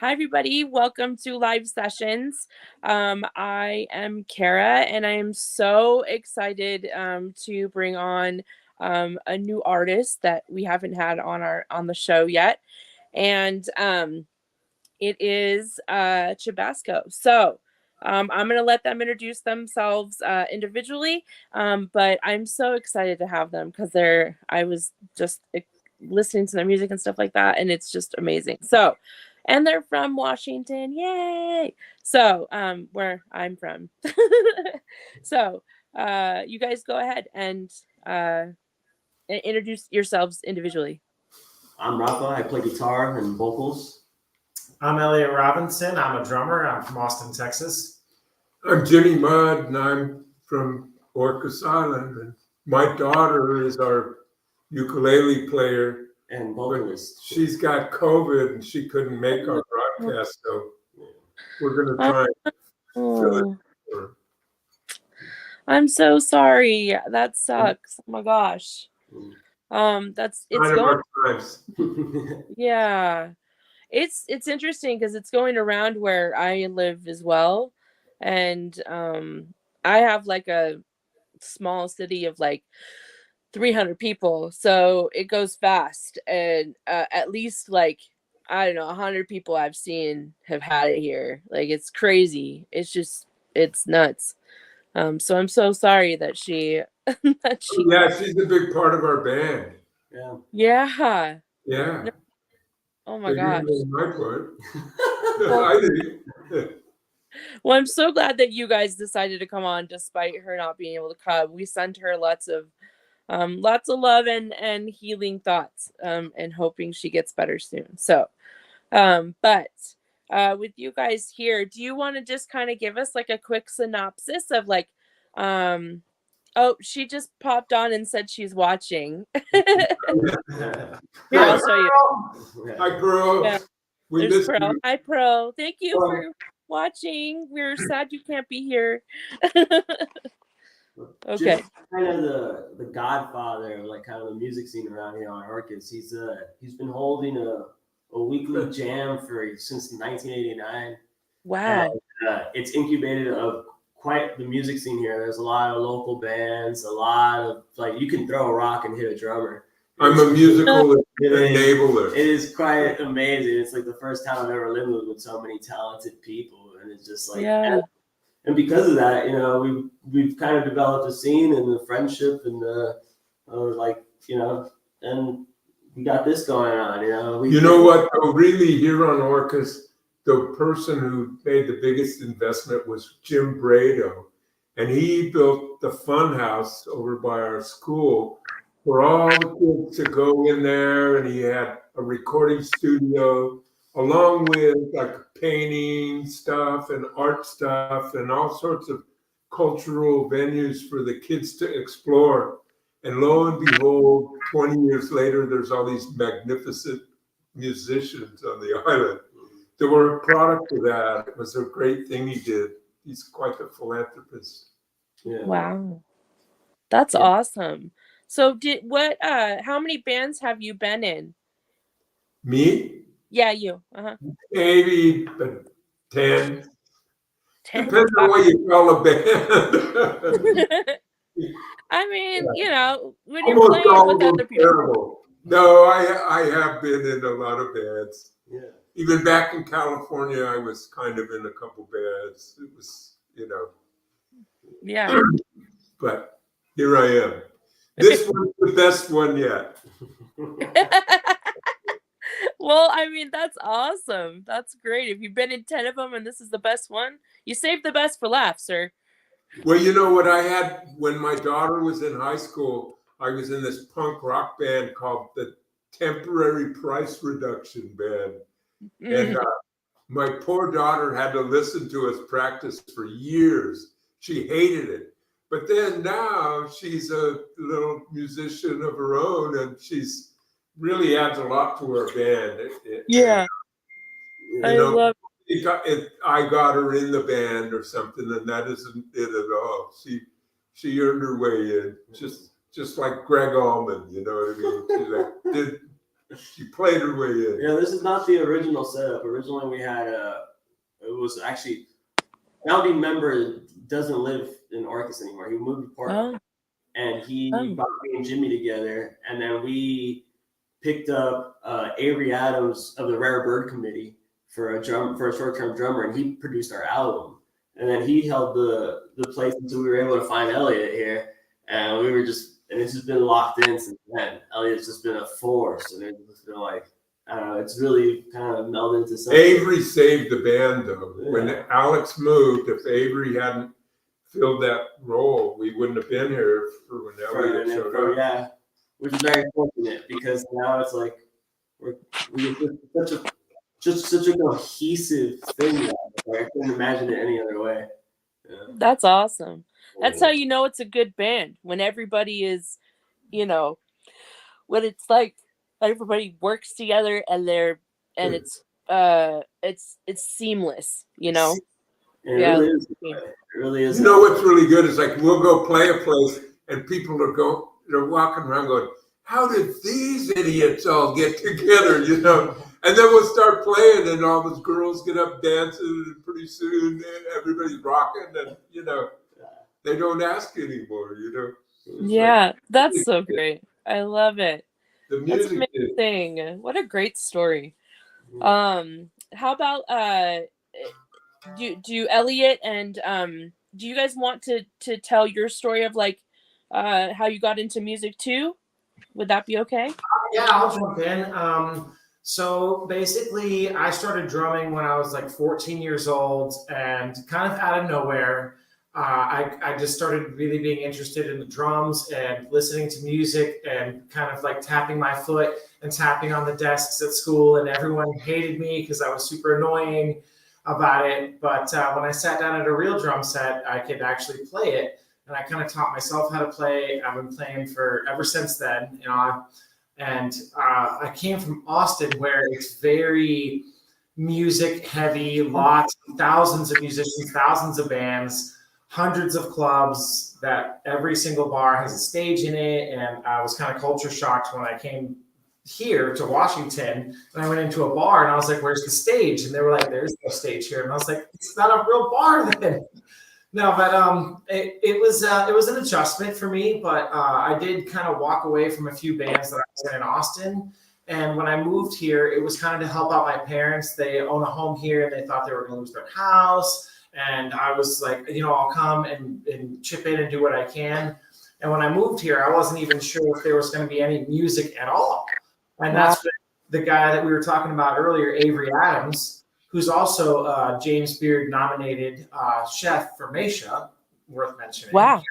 Hi, everybody. Welcome to Live Sessions. I am Kara, and I am so excited to bring on a new artist that we haven't had on the show yet, and it is Chabasco. So I'm going to let them introduce themselves individually, but I'm so excited to have them because I was just listening to their music and stuff like that, and it's just amazing. So, and they're from Washington, yay! So, where I'm from. So, you guys go ahead and introduce yourselves individually. I'm Rafa. I play guitar and vocals. I'm Elliot Robinson. I'm a drummer. I'm from Austin, Texas. I'm Jimmy Mudd, and I'm from Orcas Island. And my daughter is our ukulele player and vocalist. She's got COVID and she couldn't make our broadcast, so we're going to try and fill it for her. I'm so sorry. That sucks. Oh my gosh. It's going. Yeah. It's interesting because it's going around where I live as well, and I have like a small city of like 300 people, so it goes fast, and at least like I don't know 100 people I've seen have had it here. Like it's crazy. It's nuts. So I'm so sorry that she Yeah, she's a big part of our band. Yeah. Yeah. Oh my gosh. My part. I did. Well, I'm so glad that you guys decided to come on despite her not being able to come. We sent her lots of love and healing thoughts, and hoping she gets better soon. So, but with you guys here, do you want to just kind of give us like a quick synopsis of like, oh, she just popped on and said she's watching. Here, I'll show you. Hi, Pro. Yeah. There's Pro. Hi, Pro. Thank you for watching. We're sad you can't be here. Okay. Just kind of the godfather of like kind of the music scene around here on Orcas. He's been holding a weekly jam since 1989. Wow. And, it's incubated quite the music scene here. There's a lot of local bands, a lot of like you can throw a rock and hit a drummer. I'm a musical enabler. It is quite amazing. It's like the first time I've ever lived with so many talented people, and it's just like and because of that, you know, we've kind of developed a scene and the friendship and and we got this going on, you know. You know what? Really, here on Orcas, the person who made the biggest investment was Jim Brado, and he built the fun house over by our school for all the kids to go in there, and he had a recording studio along with like painting stuff and art stuff and all sorts of cultural venues for the kids to explore. And lo and behold, 20 years later, there's all these magnificent musicians on the island. They were a product of that. It was a great thing he did. He's quite a philanthropist. Yeah. Wow. That's awesome. So how many bands have you been in? Me? Yeah, you. Maybe 10. Depends on what you call a band. I mean, you know, when you're playing with other people. Terrible. No, I have been in a lot of bands. Yeah. Even back in California, I was kind of in a couple bands. It was, you know. Yeah. But here I am. This one's the best one yet. Well, I mean, that's awesome. That's great. If you've been in 10 of them and this is the best one, you saved the best for last, sir. Well, you know what I had when my daughter was in high school, I was in this punk rock band called the Temporary Price Reduction Band. And my poor daughter had to listen to us practice for years. She hated it. But then now she's a little musician of her own, and she's really adds a lot to our band. I love it. I got her in the band or something, and that isn't it at all. She earned her way in, just like Greg Allman, you know what I mean? She like did She played her way in. Yeah, this is not the original setup. Originally, we had it was actually founding member doesn't live in Orcas anymore. He moved to Portland, and he brought me and Jimmy together, and then we picked up Avery Adams of the Rare Bird Committee for a short-term drummer, and he produced our album. And then he held the place until we were able to find Elliot here, and it's just been locked in since then. Elliot's just been a force, and it's just been like, I don't know, it's really kind of melded into something. Avery saved the band, though. Yeah. When Alex moved, if Avery hadn't filled that role, we wouldn't have been here for when Elliot showed up. Yeah, which is very fortunate because now it's like we're such a cohesive thing now. Like, I couldn't imagine it any other way. Yeah. That's awesome. That's how you know it's a good band, when everybody is, when it's like everybody works together and it's seamless, And it Yeah. really is. It really is. You know what's really good is like we'll go play a place and people they're walking around going, how did these idiots all get together, And then we'll start playing and all those girls get up dancing and pretty soon everybody's rocking and, they don't ask anymore, Yeah, that's so great. I love it. The That's music is amazing. What a great story. How about do Elliot and do you guys want to tell your story of like how you got into music too? Would that be okay? Yeah, I'll jump in. So basically, I started drumming when I was like 14 years old, and kind of out of nowhere, I just started really being interested in the drums and listening to music and kind of like tapping my foot and tapping on the desks at school, and everyone hated me because I was super annoying about it. But when I sat down at a real drum set, I could actually play it, and I kind of taught myself how to play. I've been playing ever since then, And I came from Austin, where it's very music heavy, thousands of musicians, thousands of bands, hundreds of clubs, that every single bar has a stage in it. And I was kind of culture shocked when I came here to Washington, and I went into a bar and I was like, where's the stage? And they were like, there's no stage here. And I was like, it's not a real bar then. No, but it was an adjustment for me, but I did kind of walk away from a few bands that I was in Austin. And when I moved here, it was kind of to help out my parents. They own a home here, and they thought they were going to lose their house. And I was like, I'll come and chip in and do what I can. And when I moved here, I wasn't even sure if there was going to be any music at all. And that's the guy that we were talking about earlier, Avery Adams, who's also James Beard nominated chef for Meisha, worth mentioning. Wow.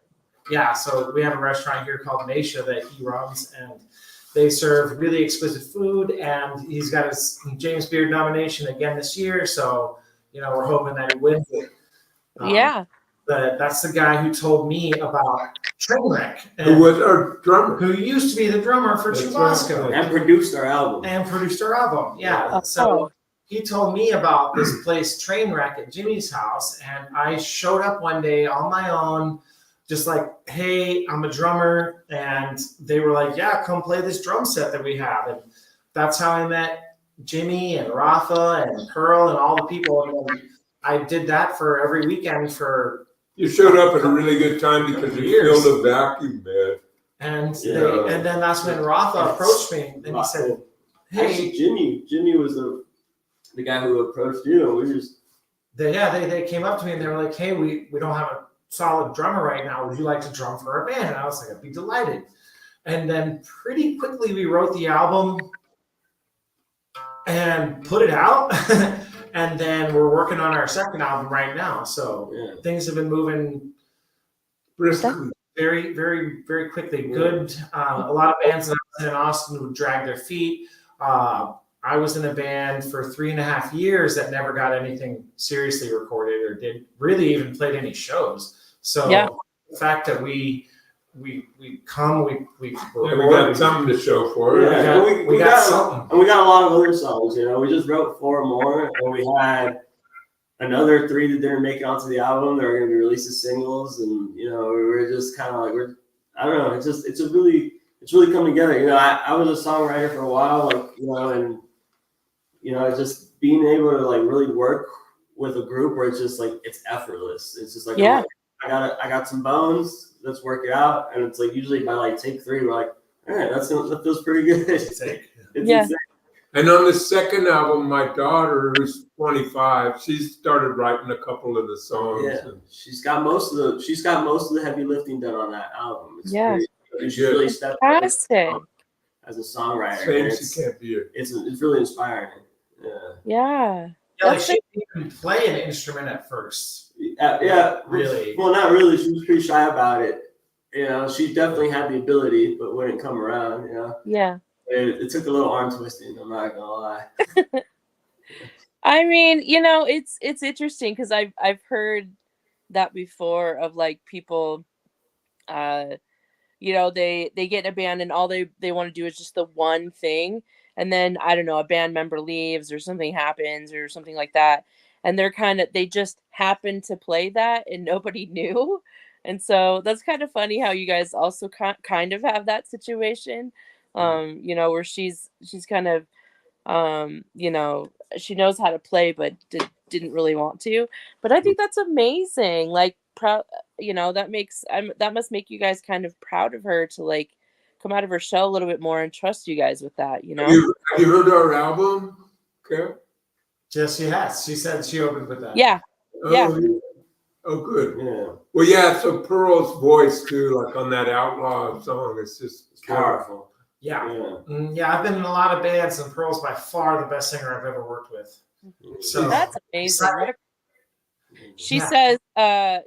Yeah, so we have a restaurant here called Meisha that he runs, and they serve really exquisite food, and he's got his James Beard nomination again this year, so, we're hoping that he wins it. Yeah. But that's the guy who told me about Trainwreck. who was our drummer. Who used to be the drummer for That's Chabasco. right. And produced our album. Yeah. Oh. So he told me about this place, Trainwreck, at Jimmy's house, and I showed up one day on my own, just like, hey, I'm a drummer, and they were like, yeah, come play this drum set that we have. And that's how I met Jimmy and Rafa and Pearl and all the people. And I did that for every weekend for. You showed up at a really good time because you filled a vacuum bed. And and then that's when Rafa approached me, and he said, hey. Actually, Jimmy was the guy who approached you, and we just. They came up to me and they were like, hey, we don't have a solid drummer right now. Would you like to drum for our band? And I was like, I'd be delighted. And then pretty quickly we wrote the album and put it out. And then we're working on our second album right now. So things have been moving Briskly. very, very, very quickly. Good. A lot of bands that I was in Austin would drag their feet. I was in a band for 3.5 years that never got anything seriously recorded or did really even played any shows. So the fact that we got something to show for it. Yeah, we got something. And we got a lot of other songs, We just wrote 4 more, and we had another 3 that didn't make it onto the album. They were going to be released as singles, and we were just kind of like I don't know. It's really coming together. I was a songwriter for a while, and just being able to like really work with a group where it's just like it's effortless. It's just like, Yeah. I got some bones. Let's work it out. And it's like usually by like take 3, we're like, all right, that feels pretty good. It's Yeah. insane. And on the second album, my daughter, who's 25, she started writing a couple of the songs. Yeah, she's got most of the heavy lifting done on that album. It's Yeah. she's really stepped up Fantastic. as a songwriter. Saying she can't be here. It's really inspiring. Yeah. Yeah. Yeah, like she didn't even play an instrument at first. Yeah, really. Well, not really. She was pretty shy about it. She definitely had the ability, but wouldn't come around. Yeah. It took a little arm twisting. I'm not gonna lie. I mean, it's interesting because I've heard that before of like people, they get in a band and all they want to do is just the one thing, and then I don't know, a band member leaves or something happens or something like that, and they just happen to play that and nobody knew, and so that's kind of funny how you guys also kind of have that situation, where she's kind of she knows how to play but didn't really want to, but I think that's amazing, like proud, that must make you guys kind of proud of her to like come out of her shell a little bit more and trust you guys with that. Have you heard our album? Okay. Yes, she has. She said she opened with that. Yeah. Oh, good. Yeah. Well, yeah. So Pearl's voice too, like on that Outlaw song, it's just powerful. Yeah. I've been in a lot of bands, and Pearl's by far the best singer I've ever worked with. So that's amazing. She says, I'm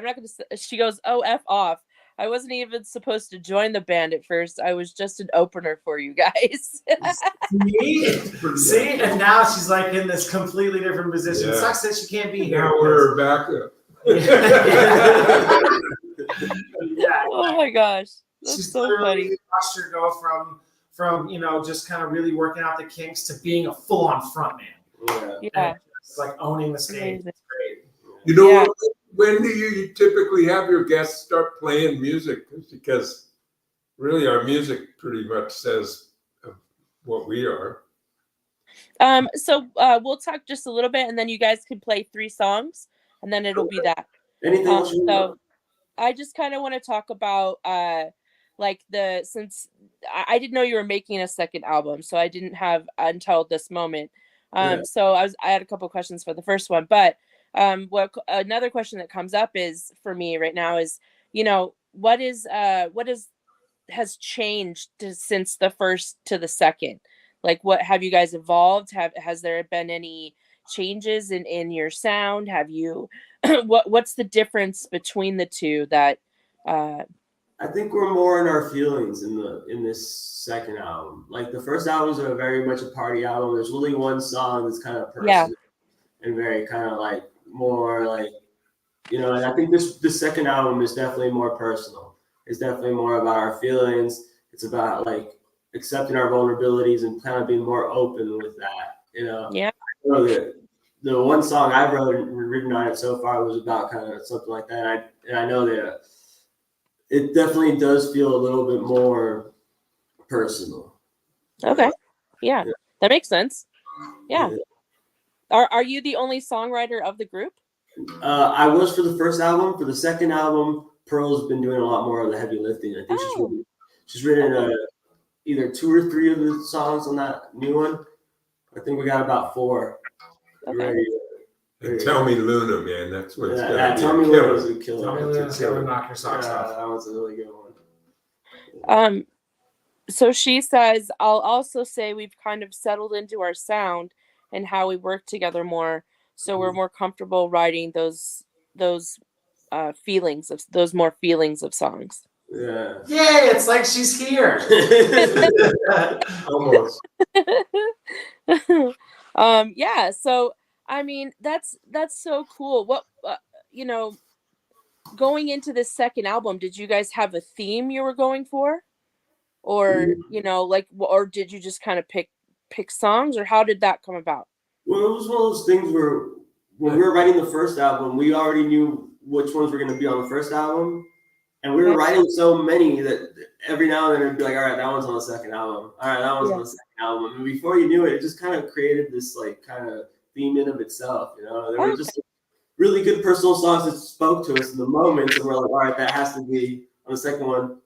not going to. She goes, "Oh, F off. I wasn't even supposed to join the band at first. I was just an opener for you guys." See, and now she's like in this completely different position. Yeah. It sucks that she can't be here. Now we're back up. Yeah. Oh my gosh. That's She's so funny. watched her go from just kind of really working out the kinks to being a full-on frontman. Yeah. It's like owning the stage. It's great. You know, when do you typically have your guests start playing music? Because really our music pretty much says what we are. So we'll talk just a little bit and then you guys can play 3 songs and then it'll be that. Anything else you so I just kind of want to talk about since I didn't know you were making a second album, so I didn't have until this moment. So I had a couple questions for the first one, but another question that comes up is for me right now is, what has changed since the first to the second? Like, what have you guys evolved? Has there been any changes in your sound? Have you what's the difference between the two that I think we're more in our feelings in this second album. Like the first albums are very much a party album. There's really one song that's kind of personal and very kind of like more like, and I think this second album is definitely more personal. It's definitely more about our feelings. It's about like accepting our vulnerabilities and kind of being more open with that, Yeah. The one song I've written on it so far was about kind of something like that. And I know that it definitely does feel a little bit more personal. Okay. Yeah. That makes sense. Yeah. Are you the only songwriter of the group? I was for the first album. For the second album, Pearl's been doing a lot more of the heavy lifting. I think she's written either 2 or 3 of the songs on that new one. I think we got about 4 ready. And Tell Me Luna, man, that's what's Tell Me Luna was a killer. Tell Me Luna's gonna knock your socks off. That was a really good one. So she says, I'll also say we've kind of settled into our sound and how we work together more, so we're more comfortable writing those feelings of songs. Yeah. Yay, it's like she's here. Almost. Yeah, so I mean that's so cool. What going into this second album, did you guys have a theme you were going for? Or or did you just kind of pick songs, or how did that come about? Well, it was one of those things where when we were writing the first album, we already knew which ones were going to be on the first album. And we were writing so many that every now and then it'd be like, all right, that one's on the second album. All right, that one's on the second album. I mean, before you knew it, it just kind of created this like kind of theme in of itself. You know, there were just really good personal songs that spoke to us in the moments, and we're like, all right, that has to be on the second one.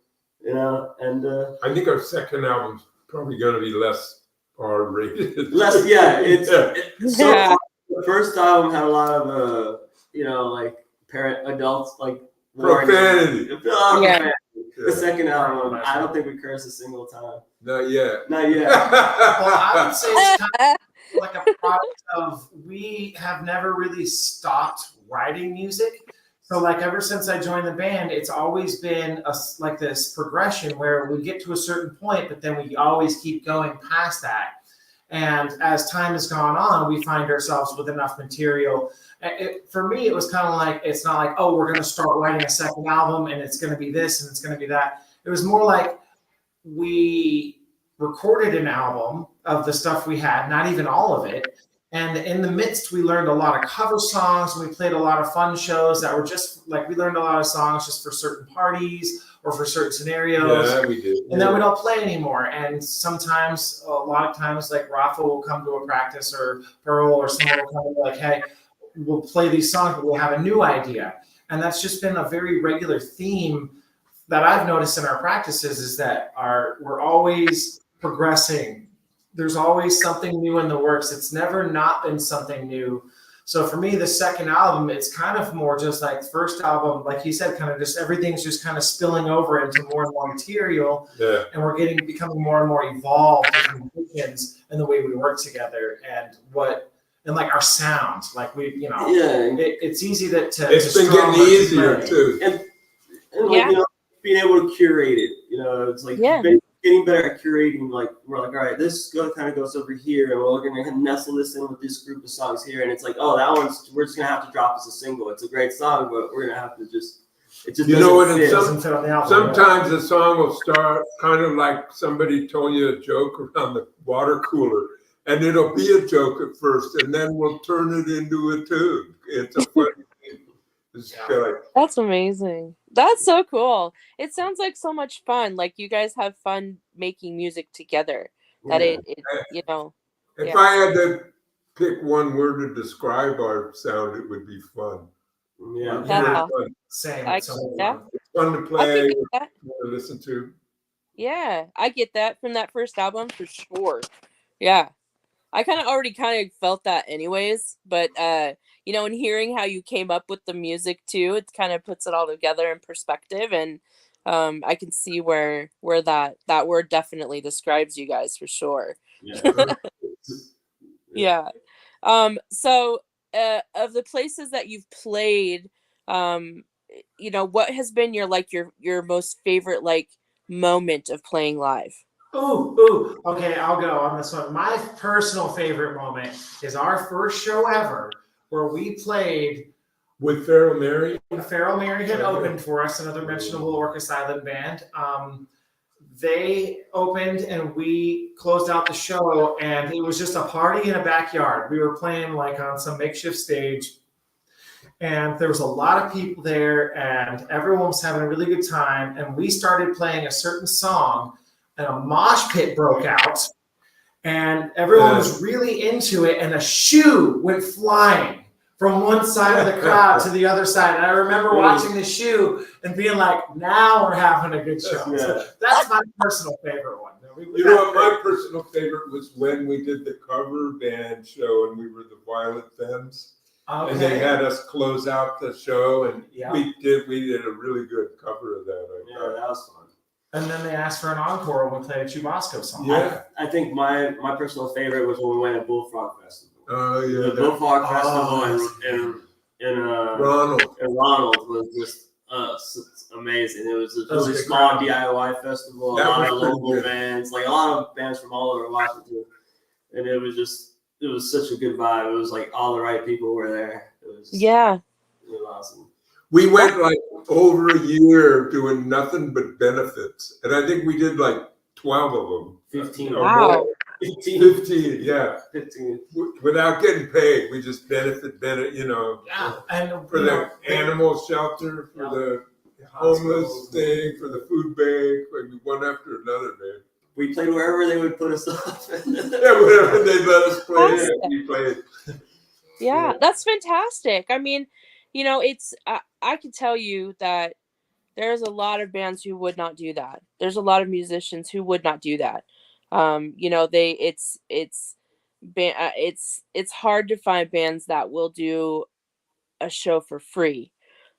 You know, and I think our second album's probably going to be less R-rated. Less, yeah. It's so far, the first album had a lot of you know, like adults like profanity. Profanity. The second album, I don't think we cursed a single time. Not yet. Not yet. Well, I would say it's kind of like a product of we have never really stopped writing music. So like ever since I joined the band, it's always been like this progression where we get to a certain point, but then we always keep going past that. And as time has gone on, we find ourselves with enough material. For me, it was kind of like, it's not like, oh, we're going to start writing a second album and it's going to be this and it's going to be that. It was more like we recorded an album of the stuff we had, not even all of it. And in the midst, we learned a lot of cover songs. And we played a lot of fun shows that were just like, we learned a lot of songs just for certain parties or for certain scenarios. Yeah, we did. And then we don't play anymore. And sometimes, a lot of times, like Rafa will come to a practice or Pearl or someone will come and be like, hey, we'll play these songs, but we'll have a new idea. And that's just been a very regular theme that I've noticed in our practices is that we're always progressing. There's always something new in the works. It's never not been something new. So for me, the second album, it's kind of more just like the first album, like you said, kind of just everything's just kind of spilling over into more and more material. Yeah. And we're becoming more and more evolved as musicians in the way we work together and like our sound, like it's easy it's been getting easier too. And like, you know, being able to curate it, you know, it's like getting better at curating. Like we're like, all right, this kind of goes over here, and we're going to nestle this in with this group of songs here, and it's like, oh, that one's we're just gonna have to drop as a single. It's a great song, but we're gonna have to just. It just you know what? doesn't fit on the album. Sometimes a song will start kind of like somebody told you a joke around the water cooler, and it'll be a joke at first, and then we'll turn it into a tune. It's a funny thing. That's amazing. That's so cool. It sounds like so much fun. Like you guys have fun making music together. That it you know. If I had to pick one word to describe our sound, it would be fun. Yeah. Fun. Same. It's fun to play, fun to listen to. Yeah, I get that from that first album for sure. Yeah. I kind of felt that anyways, but you know, in hearing how you came up with the music too, it kind of puts it all together in perspective, and I can see where that word definitely describes you guys for sure. Yeah. So of the places that you've played, you know, what has been your most favorite like moment of playing live? Ooh. Okay, I'll go on this one. My personal favorite moment is our first show ever where we played with Feral Mary. Feral Mary had opened for us, another mentionable Orcas Island band. They opened and we closed out the show, and it was just a party in a backyard. We were playing like on some makeshift stage, and there was a lot of people there, and everyone was having a really good time. And we started playing a certain song, and a mosh pit broke out, and everyone was really into it, and a shoe went flying from one side of the crowd to the other side. And I remember watching the shoe and being like, now we're having a good show. So that's my personal favorite one. You know what? My personal favorite was when we did the cover band show and we were the Violet Femmes. Okay. And they had us close out the show, and we did a really good cover of that. That was fun. And then they asked for an encore when we played a Chabasco song. Yeah. I think my personal favorite was when we went to Bullfrog Festival. Oh, yeah. The Bullfrog Festival in Ronald was just amazing. It was a really small DIY festival, a lot of local bands, like a lot of bands from all over Washington. And it was such a good vibe. It was like all the right people were there. It was awesome. We went like over a year doing nothing but benefits. And I think we did like 12 of them. 15. Wow. 15, yeah. 15. Without getting paid. We just benefit, you know. Yeah. And for the animal shelter, for the homeless thing, for the food bank. Like one after another, man. we played wherever they would put us up. Yeah, whatever they let us play, we played. Yeah, that's fantastic. I mean, you know, it's I can tell you that there's a lot of bands who would not do that. There's a lot of musicians who would not do that. You know, it's hard to find bands that will do a show for free.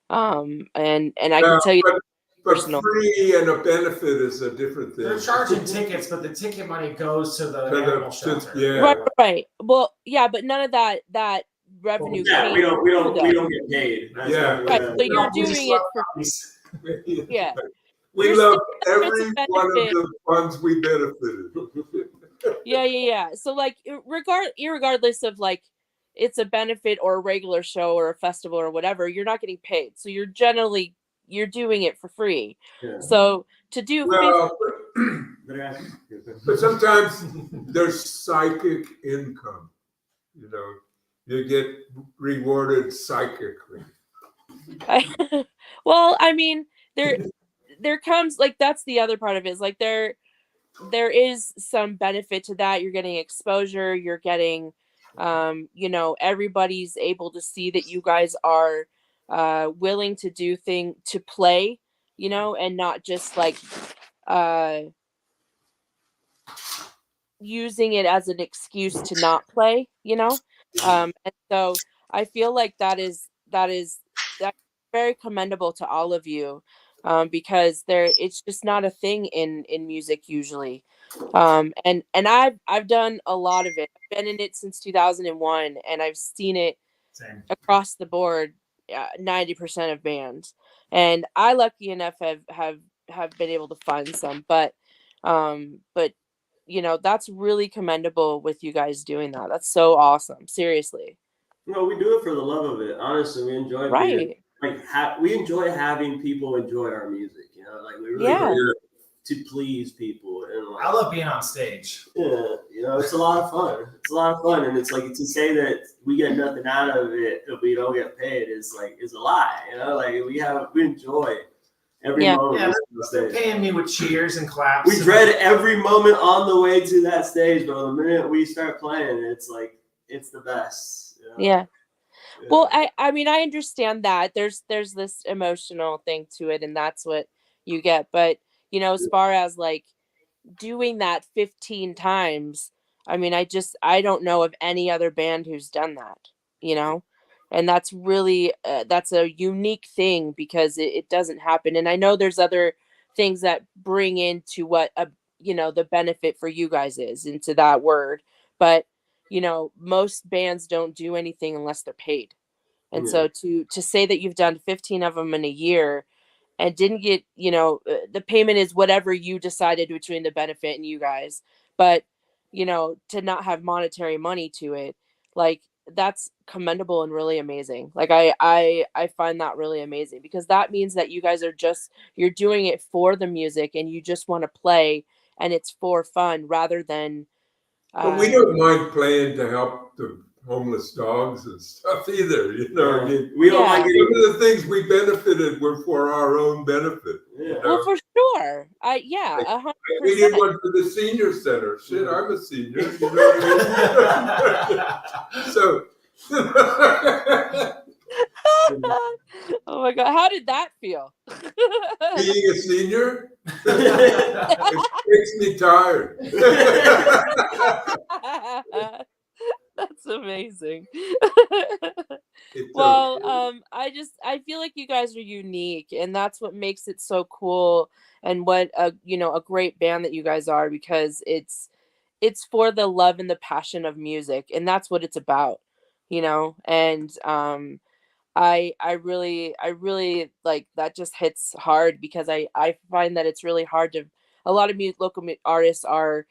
And I Yeah, can tell you but personal. free and a benefit is a different thing. They're charging tickets, but the ticket money goes to the Kind animal of shelter. Right, right. Well, yeah, but none of that revenue Yeah, came we don't through, though. get paid. That's Yeah. Right. So you're We just doing love it for puppies. yeah. We You're love still it's a every one of benefit. the funds we benefited. Yeah. So like irregardless of like it's a benefit or a regular show or a festival or whatever, you're not getting paid. So you're doing it for free. Yeah. So to do 50, Well, but sometimes there's psychic income. You know, you get rewarded psychically. well, I mean, there comes like that's the other part of it is like there is some benefit to that. You're getting exposure, you're getting you know, everybody's able to see that you guys are willing to do thing to play, you know, and not just like uh using it as an excuse to not play, you know. And so I feel like that's very commendable to all of you, because it's just not a thing in music usually. And I've done a lot of it. I've been in it since 2001 and I've seen it Same. across the board, 90% of bands. And I lucky enough have been able to find some, but you know, that's really commendable with you guys doing that. That's so awesome. Seriously. No, we do it for the love of it. Honestly, we enjoy being Right. like we enjoy having people enjoy our music. You know, like we really Yeah. do it to please people. And like, I love being on stage. yeah, you know, it's a lot of fun. It's a lot of fun, and it's like to say that we get nothing out of it if we don't get paid is a lie. You know, like we enjoy every moment. Yeah, they're paying me with cheers and claps. We dread every moment on the way to that stage, but the minute we start playing, it's like it's the best. You know? Yeah. Well, I mean, I understand that there's this emotional thing to it, and that's what you get. But you know, as far as like doing that 15 times, I mean, I don't know of any other band who's done that, you know. And that's really that's a unique thing because it doesn't happen. And I know there's other things that bring into what a you know the benefit for you guys is into that word, but you know, most bands don't do anything unless they're paid. And Yeah. so to say that you've done 15 of them in a year and didn't get, you know, the payment is whatever you decided between the benefit and you guys, but you know, to not have monetary money to it, like that's commendable and really amazing. Like I find that really amazing because that means that you guys are you're doing it for the music and you just want to play and it's for fun rather than But we don't mind playing to help the homeless dogs and stuff either. You know, Yeah. I mean, We don't Yeah. like some it. of the things we benefited were for our own benefit. Yeah. You well know? for sure. Yeah, We did 100%. one for the senior center. Shit, I'm a senior. You know what I mean? So. Oh my god, how did that feel? Being a senior, it makes me tired. That's amazing. It's Well, okay. I feel like you guys are unique and that's what makes it so cool and what a you know a great band that you guys are because it's for the love and the passion of music and that's what it's about, you know? And I really like that just hits hard because I find that it's really hard to a lot of local artists are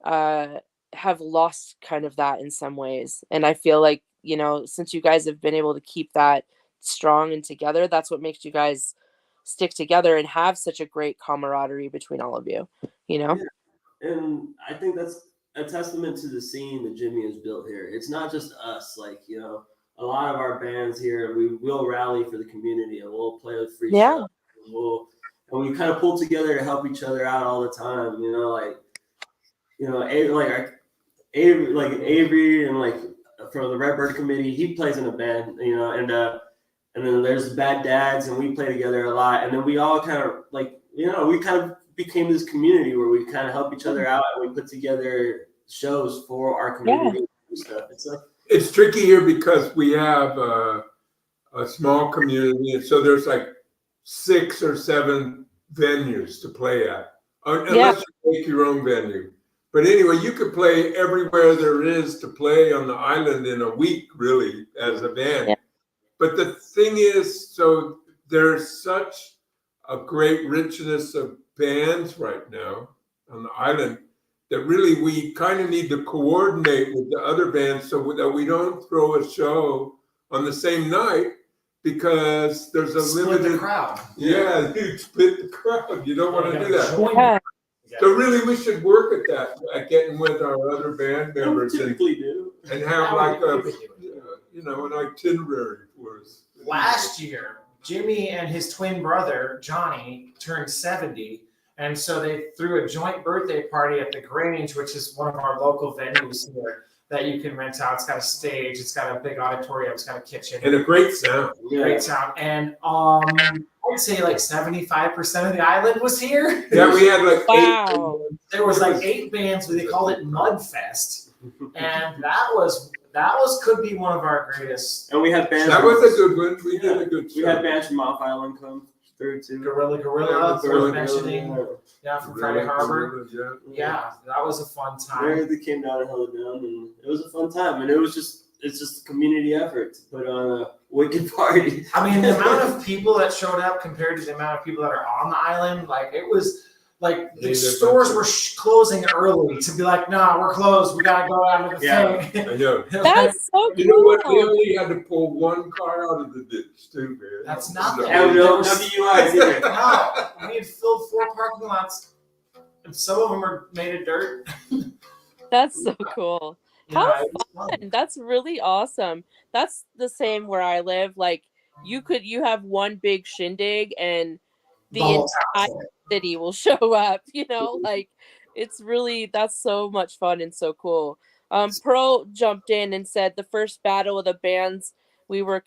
uh have lost kind of that in some ways and I feel like you know since you guys have been able to keep that strong and together that's what makes you guys stick together and have such a great camaraderie between all of you, you know. Yeah. And I think that's a testament to the scene that Jimmy has built here. It's not just us, like, you know, a lot of our bands here, we will rally for the community and we'll play with free Yeah. stuff. And we kind of pull together to help each other out all the time, you know, like you know, Avery and like for the Redbird Committee, he plays in a band, you know, and then there's Bad Dads, and we play together a lot, and then we all kind of like, you know, we kind of became this community where we kind of help each other out, and we put together shows for our community and stuff. It's tricky here because we have a small community, and so there's like 6 or 7 venues to play at, unless you make your own venue. But anyway, you could play everywhere there is to play on the island in a week, really, as a band. Yeah. But the thing is, so there's such a great richness of bands right now on the island that really we kind of need to coordinate with the other bands so that we don't throw a show on the same night, because there's a limited crowd. Yeah, you split the crowd. You don't want to do that. So really, we should work at that, at getting with our other band members and have like a, you know, an itinerary for us. Last year, Jimmy and his twin brother Johnny turned 70, and so they threw a joint birthday party at the Grange, which is one of our local venues here that you can rent out. It's got a stage, it's got a big auditorium, it's got a kitchen, and a great sound. Great sound, and I'd say like 75% of the island was here. Yeah, we had like 8. There was like 8 bands. They called it Mudfest, and that could be one of our greatest. And we had bands. That was a good one. We did a good show. We had bands from off island come through too. Gorilla, worth mentioning. Yeah, from Friday Harbor. Yeah, that was a fun time. They came down and held it down, and it was a fun time. And it's just a community effort to put on a wicked party. I mean, the amount of people that showed up compared to the amount of people that are on the island, like it was like the stores were closing early to be like, no, we're closed. We gotta go out of the thing. I know. That's so cool. You know what? We only had to pull one car out of the ditch too, man. That's nothing. No DUIs either. No, we had filled 4 parking lots, and some of them are made of dirt. That's so cool. How fun. That's really awesome. That's the same where I live. Like you have one big shindig and the entire city will show up, you know, like that's so much fun and so cool. Pearl jumped in and said the first battle of the bands we were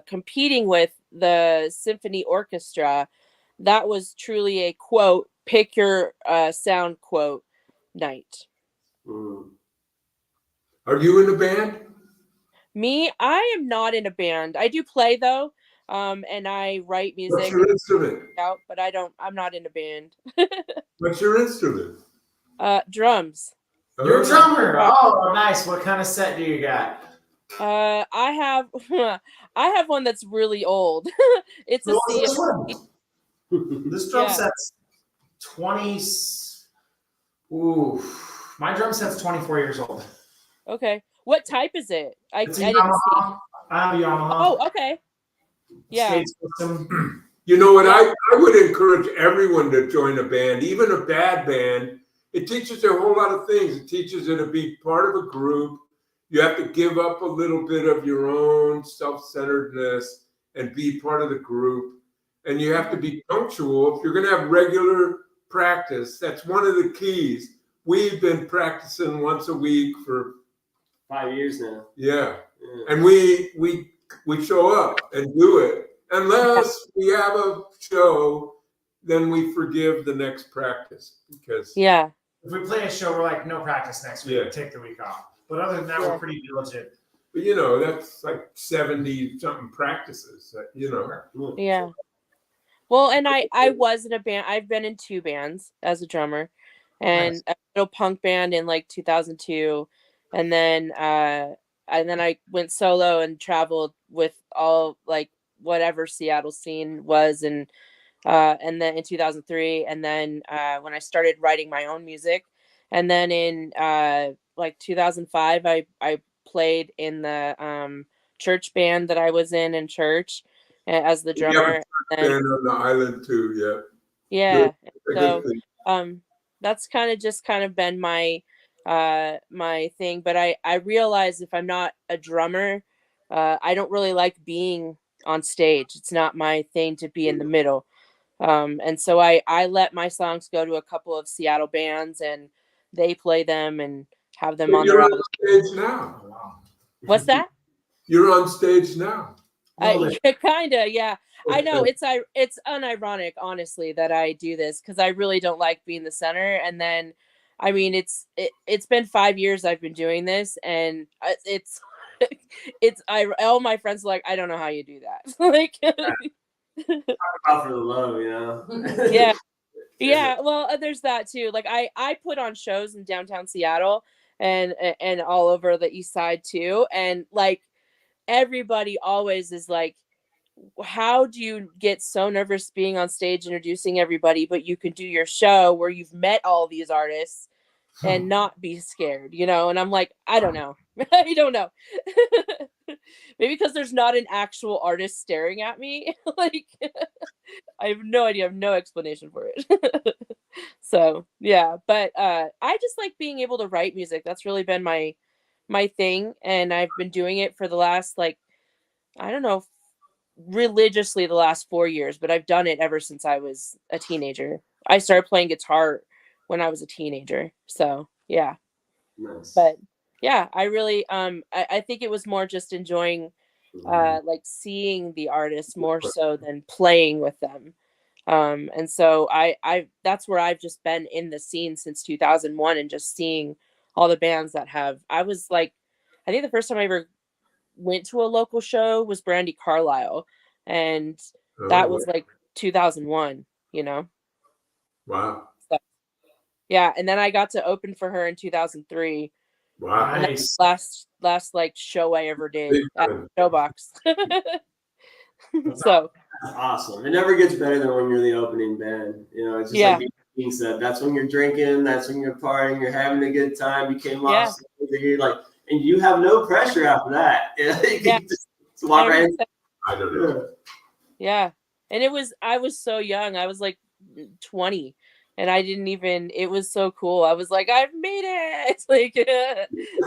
competing with, the symphony orchestra, that was truly a quote, pick your sound quote night. Are you in a band? Me, I am not in a band. I do play though, and I write music. What's your instrument? But I'm not in a band. What's your instrument? Drums. You're a drummer. Oh, nice. What kind of set do you got? I have one that's really old. It's a This drum set's 20. Ooh, my drum set's 24 years old. Okay. What type is it? I didn't see. I have a Yamaha. Oh, okay. Yeah. You know what? I would encourage everyone to join a band, even a bad band. It teaches you a whole lot of things. It teaches you to be part of a group. You have to give up a little bit of your own self-centeredness and be part of the group. And you have to be punctual. If you're going to have regular practice, that's one of the keys. We've been practicing once a week for 5 years now. Yeah. And we show up and do it. Unless we have a show, then we forgive the next practice. Because if we play a show, we're like, no practice next week. Take the week off. But other than that, we're pretty diligent. But you know, that's like 70 something practices, you know. Yeah. Well, and I was in a band. I've been in 2 bands as a drummer, and a little punk band in like 2002, and then I went solo and traveled with all like whatever Seattle scene was, and then in 2003, and then when I started writing my own music, and then in like 2005, I played in the church band that I was in church as the drummer. And on the island too, yeah. So that's kind of been my my thing. But I realize if I'm not a drummer, I don't really like being on stage. It's not my thing to be in the middle. And so I let my songs go to a couple of Seattle bands, and they play them and have them But on you're their on album. stage now. Oh, wow. What's that? You're on stage now. Well, Kinda, yeah. I know it's unironic, honestly, that I do this because I really don't like being the center. And then, I mean, it's been 5 years I've been doing this, and it's all my friends are like, I don't know how you do that. Like, Talk about for the love, you know. yeah, yeah. Well, there's that too. Like, I put on shows in downtown Seattle and all over the east side too, and like everybody always is like, how do you get so nervous being on stage introducing everybody, but you can do your show where you've met all these artists and not be scared, you know? And I'm like, I don't know. I don't know. Maybe because there's not an actual artist staring at me. Like, I have no idea. I have no explanation for it. So yeah, but I just like being able to write music. That's really been my thing, and I've been doing it for the last, like, I don't know, religiously the last 4 years, but I've done it ever since I was a teenager. I started playing guitar when I was a teenager. So yeah. Nice. But yeah, I really I think it was more just enjoying like seeing the artists more so than playing with them. And so I that's where I've just been in the scene since 2001, and just seeing all the bands that have. I was like, I think the first time I ever went to a local show was Brandy Carlisle, and that was like 2001, you know. Wow. So, yeah, and then I got to open for her in 2003. Wow. And that was last like show I ever did at Showbox. So that's awesome. It never gets better than when you're the opening band. You know, it's just like being said. That's when you're drinking. That's when you're partying. You're having a good time. You came off stage, you're like, and you have no pressure after that. You can just walk right in. I don't know. Yeah, and I was so young. I was like 20. And I didn't even, it was so cool. I was like, I've made it. Like,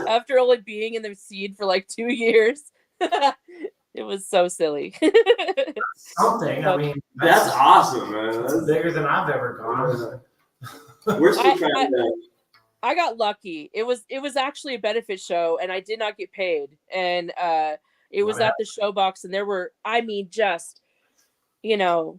after only being in the scene for like 2 years, it was so silly. Something. I mean, that's awesome, man. That's bigger than I've ever gone. We're still trying to. I got lucky. It was actually a benefit show, and I did not get paid. And it was at the Showbox, and there were, I mean, just, you know,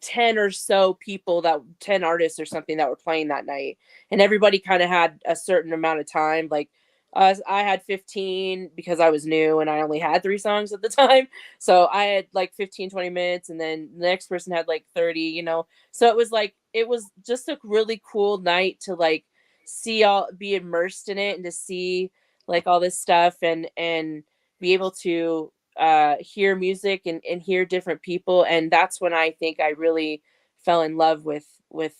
10 or so people, 10 artists or something that were playing that night, and everybody kind of had a certain amount of time. Like I had 15 because I was new and I only had 3 songs at the time, so I had like 15-20 minutes, and then the next person had like 30, you know. So it was like, it was just a really cool night to like be immersed in it, and to see like all this stuff, and be able to hear music and hear different people. And that's when I think I really fell in love with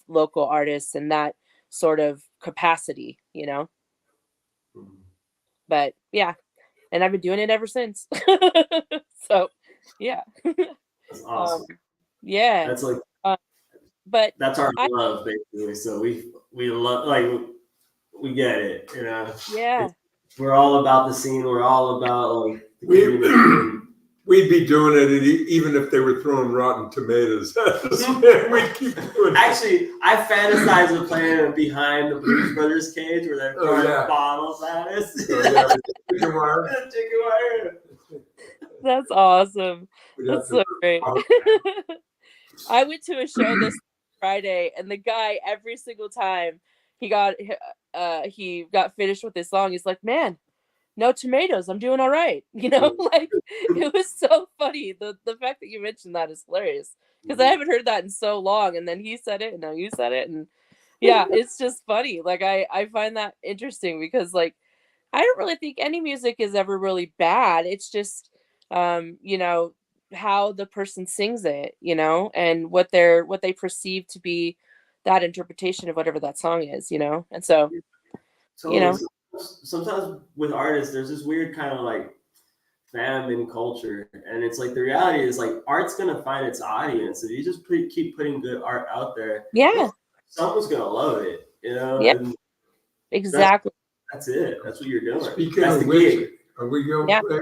local artists and that sort of capacity, you know. But yeah, and I've been doing it ever since. So yeah. That's awesome. Yeah, that's like but that's our love, basically. So we love, like, we get it, you know. Yeah, we're all about the scene. We're all about like we'd be doing it even if they were throwing rotten tomatoes at us. We'd keep doing it. Actually, I fantasize of playing behind the Blues Brothers cage where they're throwing bottles at us. Chicken wire. Chicken wire. That's awesome. That's so great. I went to a show this Friday, and the guy, every single time he got finished with his song, he's like, "Man, no tomatoes. I'm doing all right." You know, like, it was so funny. The fact that you mentioned that is hilarious, because I haven't heard that in so long. And then he said it, and now you said it, and yeah, it's just funny. Like, I find that interesting, because like, I don't really think any music is ever really bad. It's just you know, how the person sings it, you know, and what they perceive to be that interpretation of whatever that song is, you know. And so you know, sometimes with artists there's this weird kind of like fandom culture, and it's like, the reality is like, art's gonna find its audience. If you just keep putting good art out there, someone's gonna love it, you know. And exactly, that's it. That's what you're doing. Speaking that's of the which, gig. are we going to play?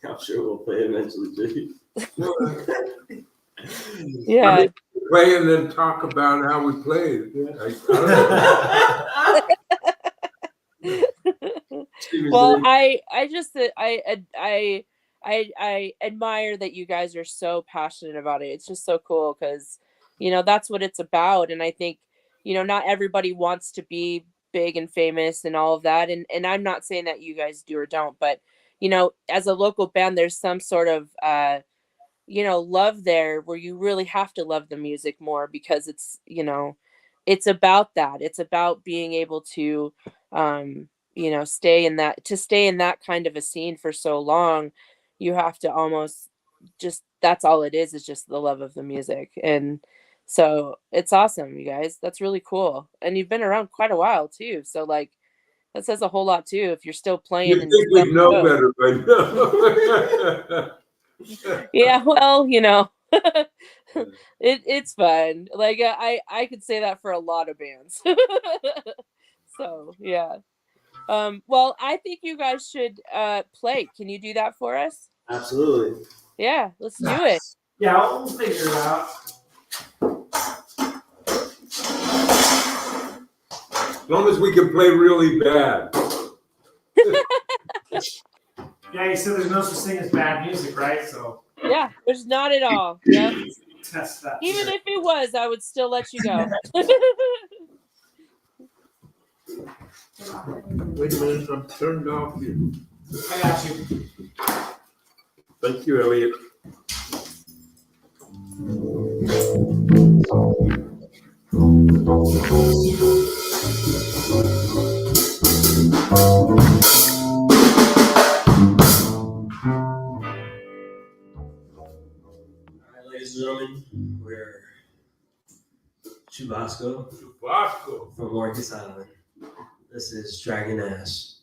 I'm sure we'll play eventually, too. Yeah. I mean, play and then talk about how we played. I don't know. Well, I just I admire that you guys are so passionate about it. It's just so cool because that's what it's about. And I think not everybody wants to be big and famous and all of that. And I'm not saying that you guys do or don't, but as a local band, there's some sort of love there where you really have to love the music more because it's about that. It's about being able to stay in that kind of a scene for so long. You have to almost just that's all it is just the love of the music. And so it's awesome, you guys. That's really cool. And you've been around quite a while too. So like that says a whole lot too if you're still playing You and think we know shows. better by now. Yeah, well, it's fun. Like I could say that for a lot of bands. So yeah. Well, I think you guys should play. Can you do that for us? Absolutely. Yeah, let's do it. Yeah, we'll figure it out. As long as we can play really bad. Yeah, you said there's no such thing as bad music, right? So Yeah, there's not at all. Yep. test that. Even if it was, I would still let you go. Wait a minute, I'm turned off here. I got you. Thank you, Elliot. All right, ladies and gentlemen, we're Chabasco from Marcus Island. This is Dragon Ash.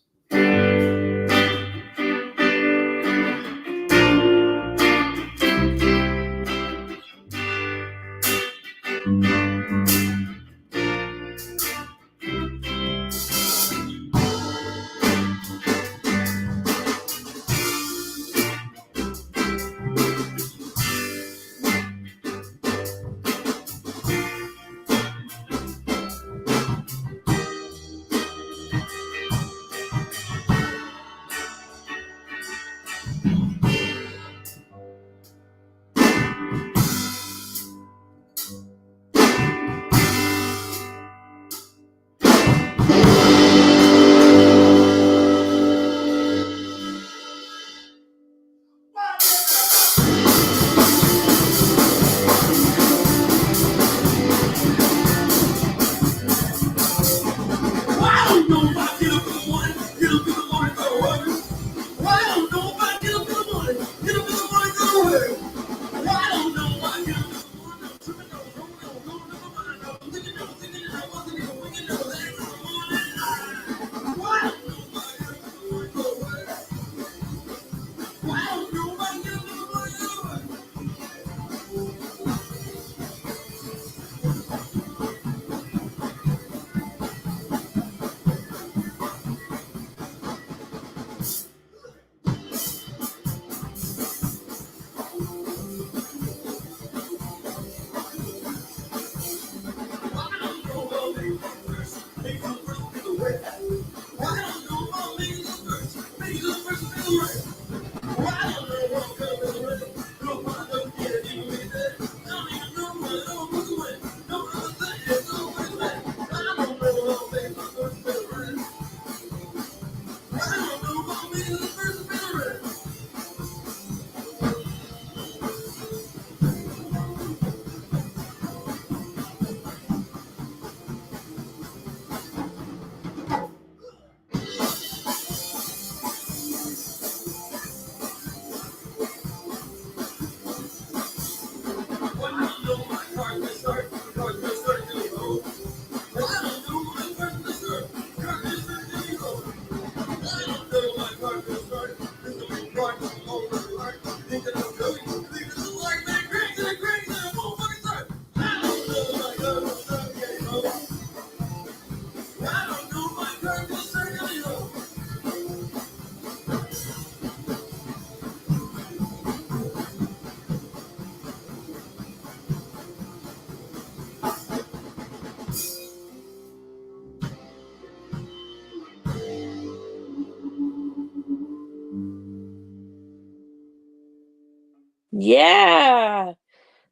Yeah,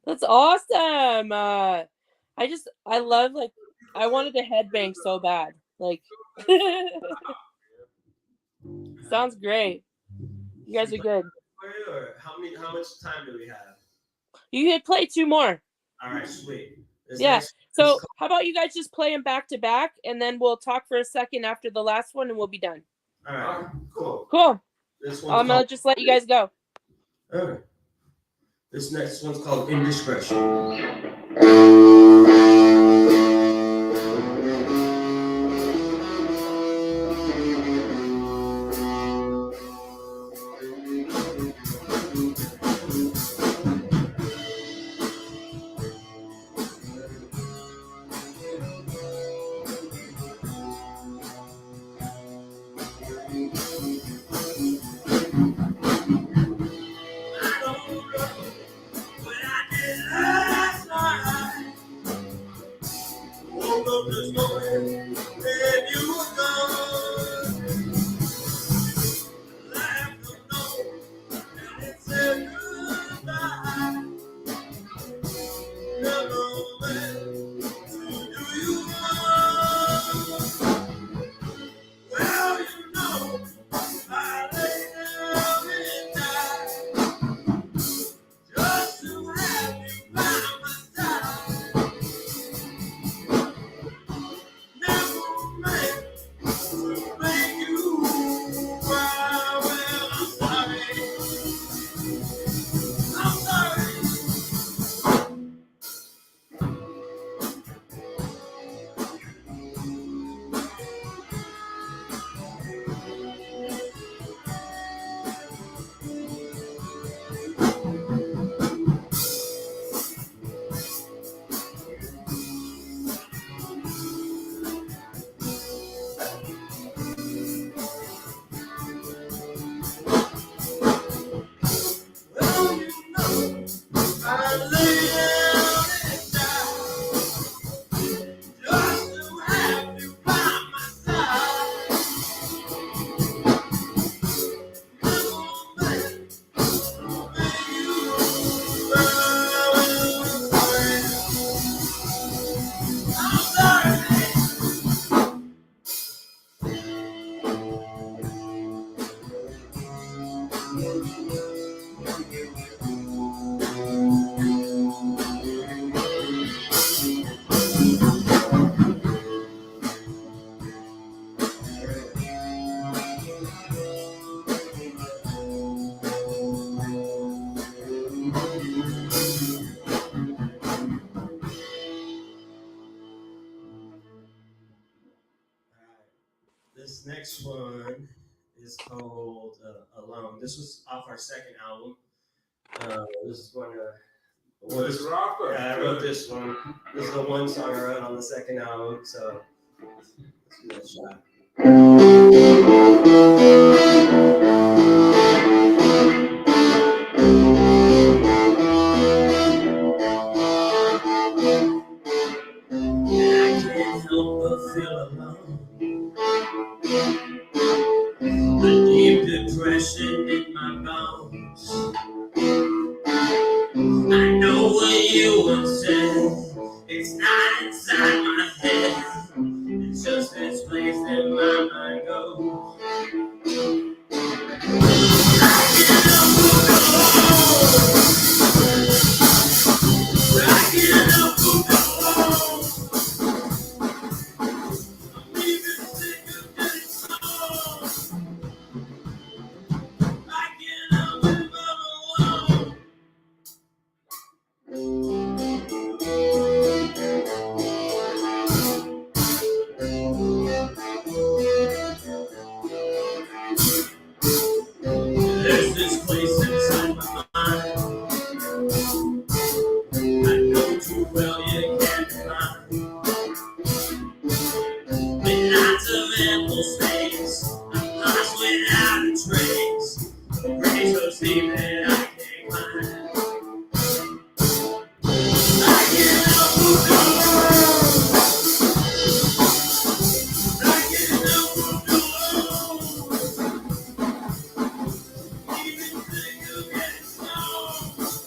that's awesome. I love like I wanted to headbang so bad. Like sounds great. You guys are good. Or how much time do we have? You could play 2 more. All right, sweet. Yeah. So how about you guys just play them back to back, and then we'll talk for a second after the last one, and we'll be done. All right, cool. Cool. This I'm gonna just let you guys go. Okay. This next one's called Indiscretion. This next one is called Alone. This was off our second album. This is one of yeah, I wrote this one. This is the one song I wrote on the second album, so let's give that a shot. I can't help but feel alone. A deep depression in my bones. I know what you once said. It's not inside my head. It's just this place that my mind goes. I can't help but go. I can't help but go. I'm even sick of getting slow. I can't help but go alone. There's this place inside my mind I know too well you can't find. With lots of ample space, I'm lost without a trace. The bridge so steep that I can't climb. I can't help but go. I can't help but go. Even think of getting slow.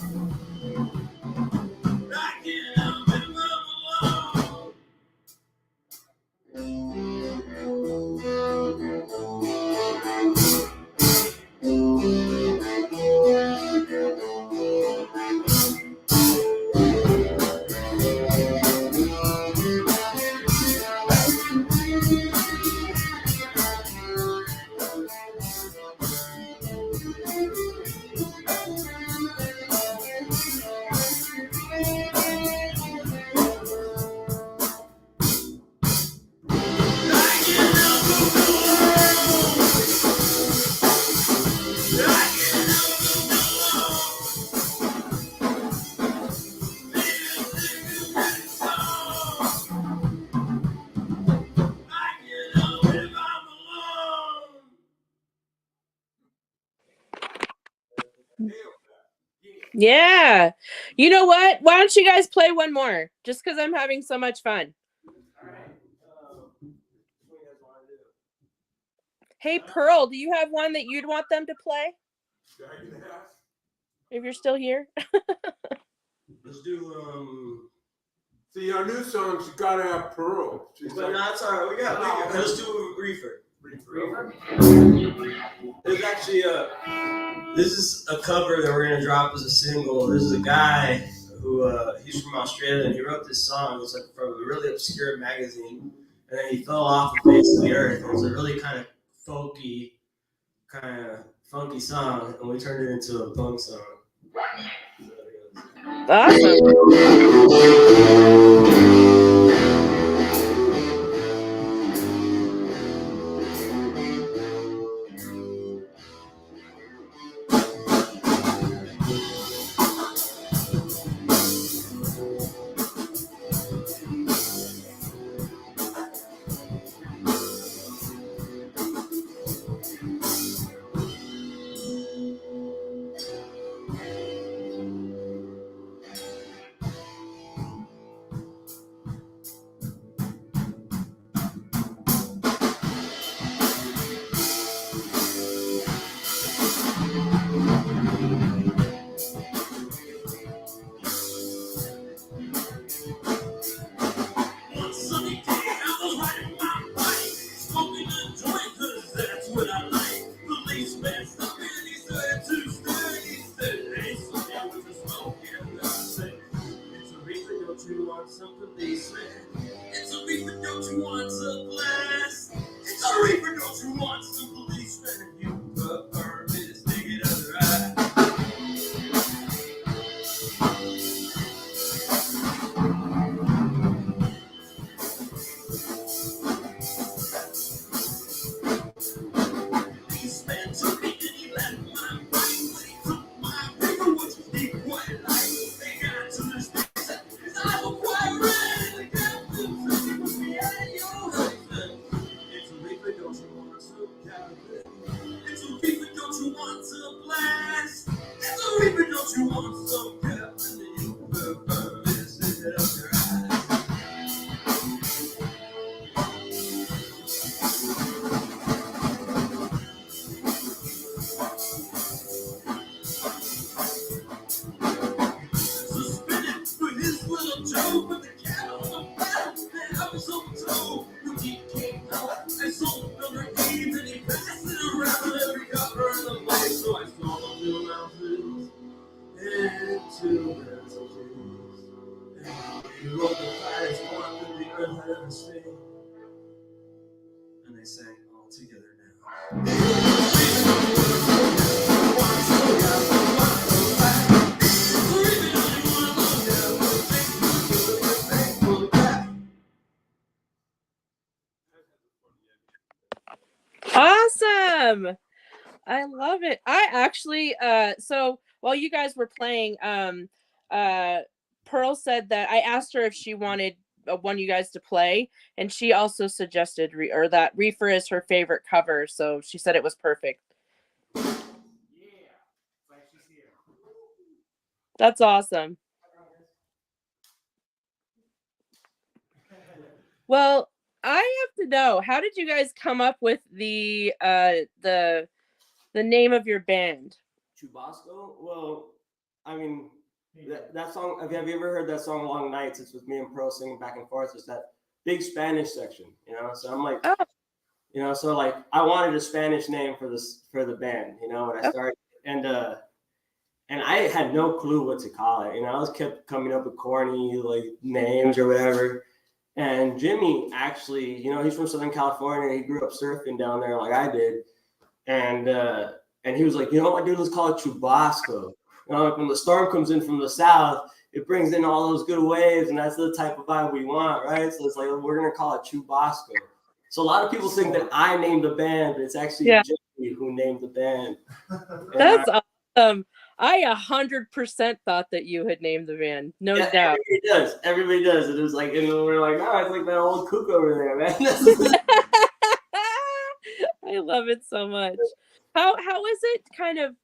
Yeah. You know what? Why don't you guys play one more? Just because I'm having so much fun. All right. Hey, Pearl, do you have one that you'd want them to play? If you're still here. Let's do See, our new songs, you gotta have Pearl. She's but like, no, it's all right. We got. Let's do Reefer. Reefer? There's actually this is a cover that we're gonna drop as a single. This is a guy who he's from Australia and he wrote this song. It's like from a really obscure magazine, and then he fell off the face of the earth. It was a really kind of folky, kind of funky song, and we turned it into a punk song. Awesome. And they sang all together now. Awesome. I love it. I actually so while you guys were playing Pearl said that I asked her if she wanted one of you guys to play, and she also suggested that Reefer is her favorite cover, so she said it was perfect. Yeah. Like she's here. That's awesome. Well, I have to know, how did you guys come up with the name of your band? Chabasco? Well, I mean, that song, have you ever heard that song Long Nights? It's with me and Pearl singing back and forth. It's that big Spanish section, you know? So I'm like, you know, so like I wanted a Spanish name for the band, you know, when I started. And I had no clue what to call it. You know, I was kept coming up with corny like names or whatever. And Jimmy actually, you know, he's from Southern California. He grew up surfing down there like I did. And he was like, you know what, dude, let's call it Chabasco. You know, like when the storm comes in from the south, it brings in all those good waves, and that's the type of vibe we want, right? So it's like, we're going to call it Chabasco. So a lot of people think that I named the band, but it's actually Jimmy who named the band. That's awesome. I 100% thought that you had named the band. No doubt. Everybody does. Everybody does. And it was like, and we're like, oh, it's like that old cook over there, man. I love it so much. How is it kind of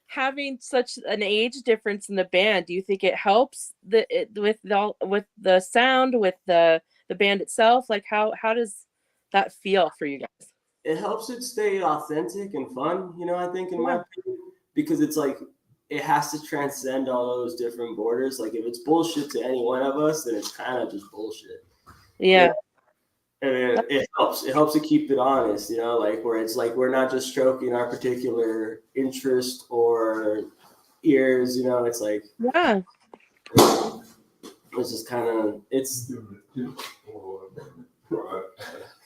having such an age difference in the band? Do you think it helps with the sound, with the band itself? Like how does that feel for you guys? It helps it stay authentic and fun, I think, in my opinion, because it's like it has to transcend all those different borders. Like if it's bullshit to any one of us, then it's kind of just bullshit. Yeah. And it helps. It helps to keep it honest, like where it's like we're not just stroking our particular interest or ears, it's like it's just kind of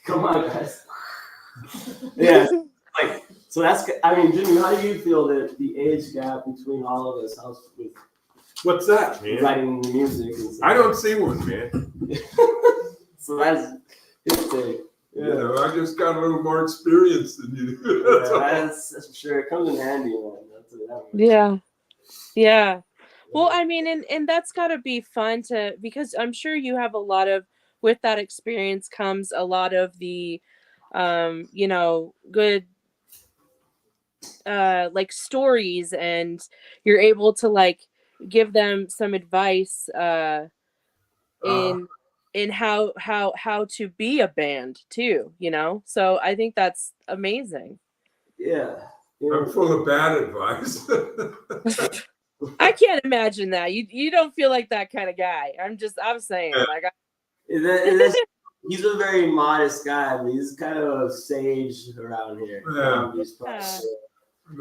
come on, guys. Yeah, like so that's. I mean, Jimmy, how do you feel that the age gap between all of us helps with what's that, man? writing music? And stuff? I don't see one, man. So that's his take. Yeah, I just got a little more experience than you. That's for sure. It comes in handy, Yeah. man. Well, I mean, and that's got to be fun because I'm sure you have a lot of, with that experience comes a lot of the, good, like stories, and you're able to like give them some advice, in how to be a band too, So I think that's amazing. Yeah. I'm full of bad advice. I can't imagine that. You don't feel like that kind of guy. I'm saying like he's a very modest guy, but he's kind of a sage around here. The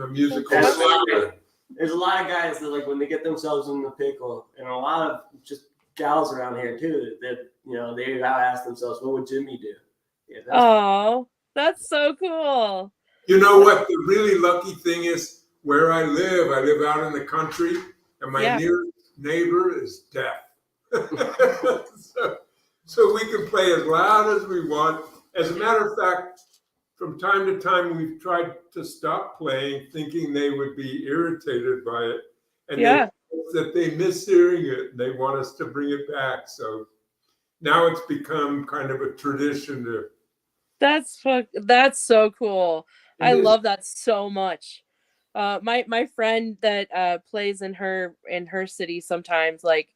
musical there's a lot of guys that like when they get themselves in the pickle, and a lot of just gals around here too that they ask themselves, what would Jimmy do? Oh, that's so cool. You know what the really lucky thing is? Where I live out in the country, and my nearest neighbor is deaf. so we can play as loud as we want. As a matter of fact, from time to time, we've tried to stop playing, thinking they would be irritated by it, and that they miss hearing it. And they want us to bring it back. So now it's become kind of a tradition to. That's so cool. I love that so much. My friend that plays in her city sometimes, like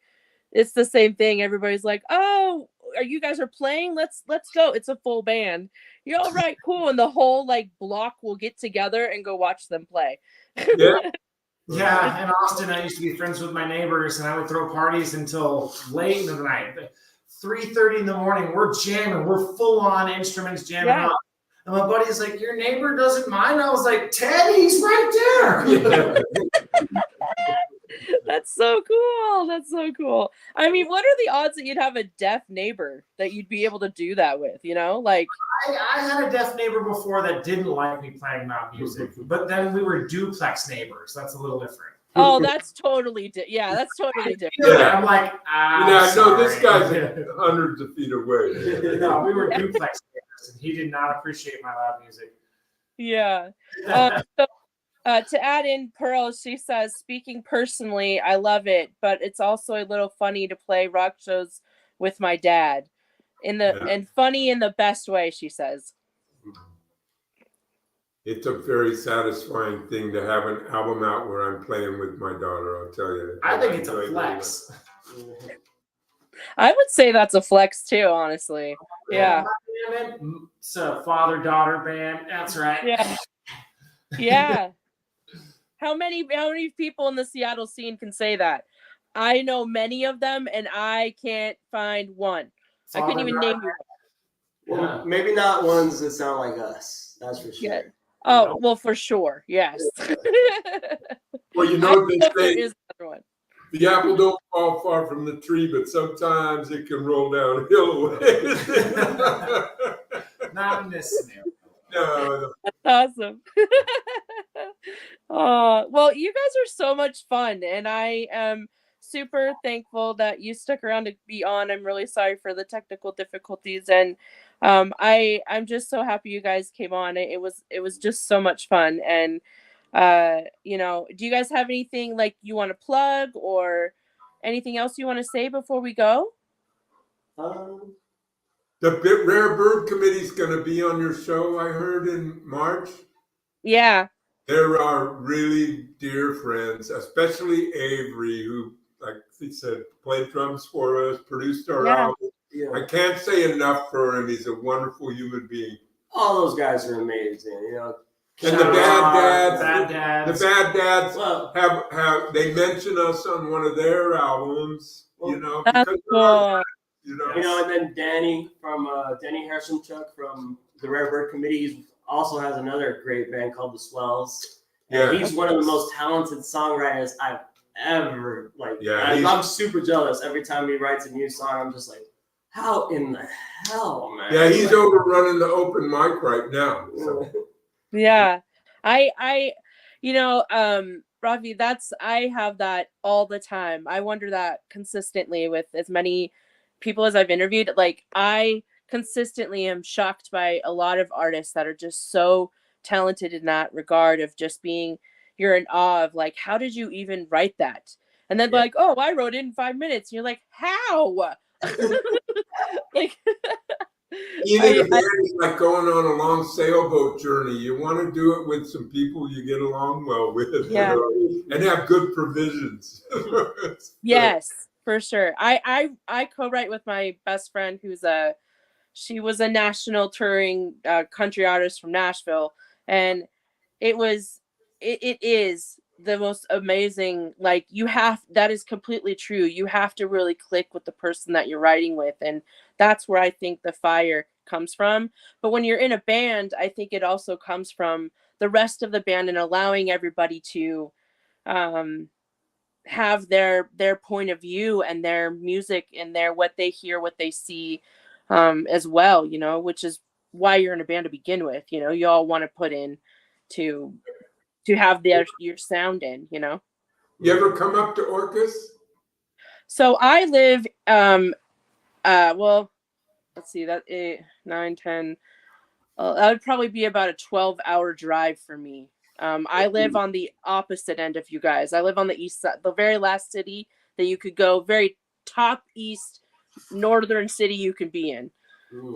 it's the same thing. Everybody's like, "Oh, you guys are playing? Let's go. It's a full band." You're all right, cool. And the whole like block will get together and go watch them play. Yeah, in Austin, I used to be friends with my neighbors, and I would throw parties until late in the night. 3:30 in the morning, we're jamming. We're full on instruments jamming up. And my buddy's like, your neighbor doesn't mind? I was like, Ted, he's right there. That's so cool. That's so cool. I mean, what are the odds that you'd have a deaf neighbor that you'd be able to do that with, Like I had a deaf neighbor before that didn't like me playing loud music, but then we were duplex neighbors. That's a little different. Oh, that's totally that's totally different. Yeah. I'm like, no, this guy's hundreds of feet away. No, we were duplex neighbors, and he did not appreciate my loud music. Yeah. To add in, Pearl, she says, speaking personally, I love it, but it's also a little funny to play rock shows with my dad, and funny in the best way, she says. It's a very satisfying thing to have an album out where I'm playing with my daughter, I'll tell you. I think it's a flex. I would say that's a flex too, honestly. Yeah. It's a father-daughter band. That's right. Yeah. Yeah. How many people in the Seattle scene can say that? I know many of them, and I can't find one. I couldn't even name you. Well, maybe not ones that sound like us. That's for sure. Yeah. Oh, well, for sure. Yes. Well, you know what they say. There is another one. The apple don't fall far from the tree, but sometimes it can roll downhill away. Not in this scenario. No. That's awesome. Well, you guys are so much fun, and I am super thankful that you stuck around to be on. I'm really sorry for the technical difficulties, and I'm just so happy you guys came on. It was just so much fun. And do you guys have anything like you want to plug or anything else you want to say before we go? The Rare Bird Committee is going to be on your show, I heard, in March. Yeah. There are really dear friends, especially Avery, who, like he said, played drums for us, produced our album. Yeah. I can't say enough for him. He's a wonderful human being. All those guys are amazing, And the bad dads have they mention us on one of their albums, That's cool. And then Danny Harrison Chuck from the Rare Bird Committee, he also has another great band called the Swells. Yeah, and he's one of the most talented songwriters I've ever I'm super jealous every time he writes a new song. I'm just like, how in the hell, man? Yeah, he's over running the open mic right now. So. Yeah, Ravi, I have that all the time. I wonder that consistently with as many people as I've interviewed. Like, I consistently am shocked by a lot of artists that are just so talented in that regard of just you're in awe of like, how did you even write that? And then like, oh, I wrote it in 5 minutes. And you're like, how? Like, Being in a band is like going on a long sailboat journey. You want to do it with some people you get along well with, and have good provisions. Yes, for sure. I co-write with my best friend she was a national touring country artist from Nashville, and it is the most amazing, like, that is completely true. You have to really click with the person that you're writing with, and that's where I think the fire comes from. But when you're in a band, I think it also comes from the rest of the band and allowing everybody to have their point of view and their music and what they hear, what they see as well, which is why you're in a band to begin with. You all want to put in to have your sound in. You ever come up to Orcas? So I live well, let's see, that 8, 9, 10, that would probably be about a 12-hour drive for me. I live on the opposite end of you guys. I live on the east side, the very last city that you could go, very top east northern city you could be in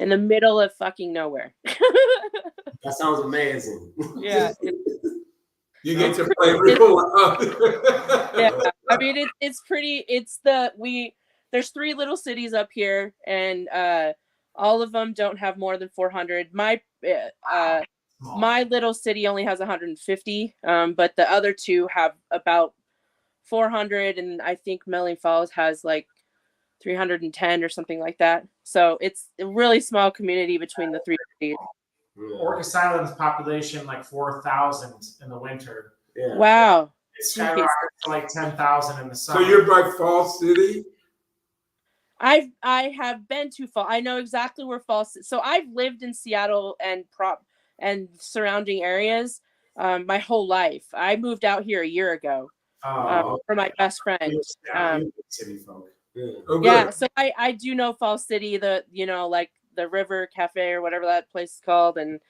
the middle of fucking nowhere. That sounds amazing. Yeah. You get to play real loud. Yeah, I mean, it's pretty. There's 3 little cities up here, and all of them don't have more than 400. My little city only has 150, but the other 2 have about 400, and I think Melling Falls has like 310 or something like that. So it's a really small community between the 3 cities. Orcas Island's population like 4,000 in the winter. Yeah. Wow. It skyrockets to like 10,000 in the summer. So you're by Falls City? I have been to Falls. I know exactly where Falls. So I've lived in Seattle and surrounding areas my whole life. I moved out here a year ago for my best friend. City folk. Yeah, so I do know Falls City, like the River Cafe or whatever that place is called, and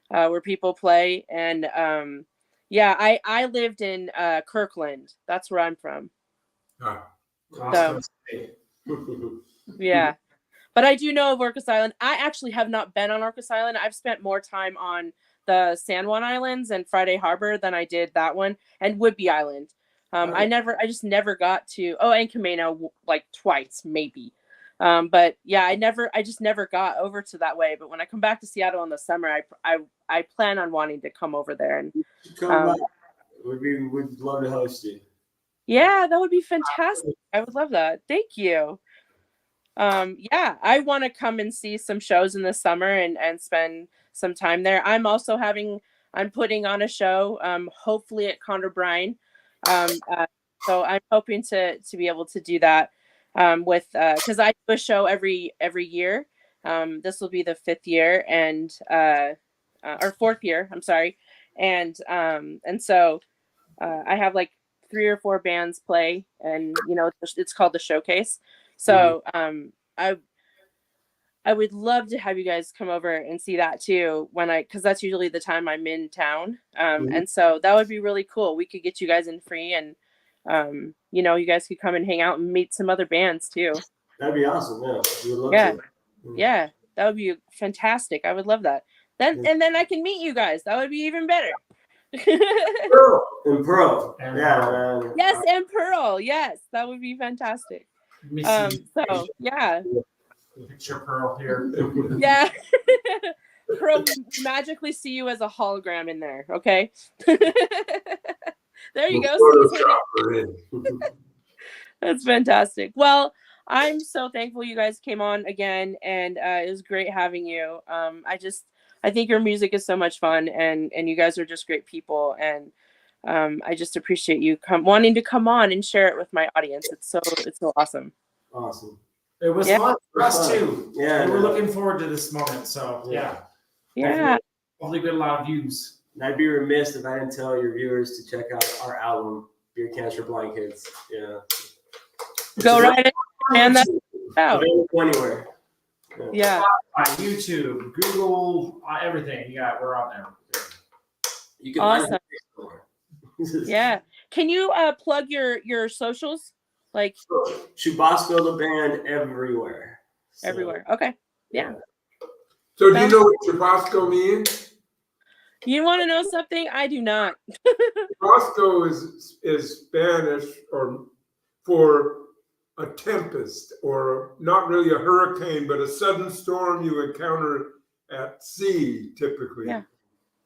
where people play. And I lived in Kirkland. That's where I'm from. So, yeah, but I do know of Orcas Island. I actually have not been on Orcas Island. I've spent more time on the San Juan Islands and Friday Harbor than I did that one, and Whidbey Island. I just never got to, and Camino like twice maybe. But yeah, I just never got over to that way. But when I come back to Seattle in the summer, I plan on wanting to come over there, and we'd love to host you. Yeah, that would be fantastic. I would love that. Thank you. I want to come and see some shows in the summer and spend some time there. I'm putting on a show, hopefully at Conor Bryan. So I'm hoping to be able to do that because I do a show every year. This will be the 5th year or 4th year. I'm sorry, and so I have like 3 or 4 bands play, and it's called the Showcase. So I I would love to have you guys come over and see that too because that's usually the time I'm in town. And so that would be really cool. We could get you guys in free and, you guys could come and hang out and meet some other bands too. That'd be awesome. Yeah. We would love Yeah. to. Yeah. That would be fantastic. I would love that. And then I can meet you guys. That would be even better. And Pearl. Yeah. Yes. And Pearl. Yes. That would be fantastic. So yeah. Picture Pearl here. Yeah. Pearl, magically see you as a hologram in there. Okay. There you go. That's fantastic. Well, I'm so thankful you guys came on again, and it was great having you. I think your music is so much fun, and you guys are just great people, and I just appreciate you wanting to come on and share it with my audience. It's so awesome. Awesome. It was fun for us too. Yeah, we're looking forward to this moment. So yeah. Hopefully, get a lot of views. And I'd be remiss if I didn't tell your viewers to check out our album, Beer Cans for Blind Kids. Yeah. Go right in, man. That's out. Available anywhere. Yeah. YouTube, Google, everything. We're on there. You can awesome. Yeah. Can you plug your socials? Like Chabasco the band everywhere. So. Everywhere. Okay. Yeah. So do you know what Chabasco means? You want to know something? I do not. Chabasco is Spanish for a tempest, or not really a hurricane, but a sudden storm you encounter at sea, typically. Yeah.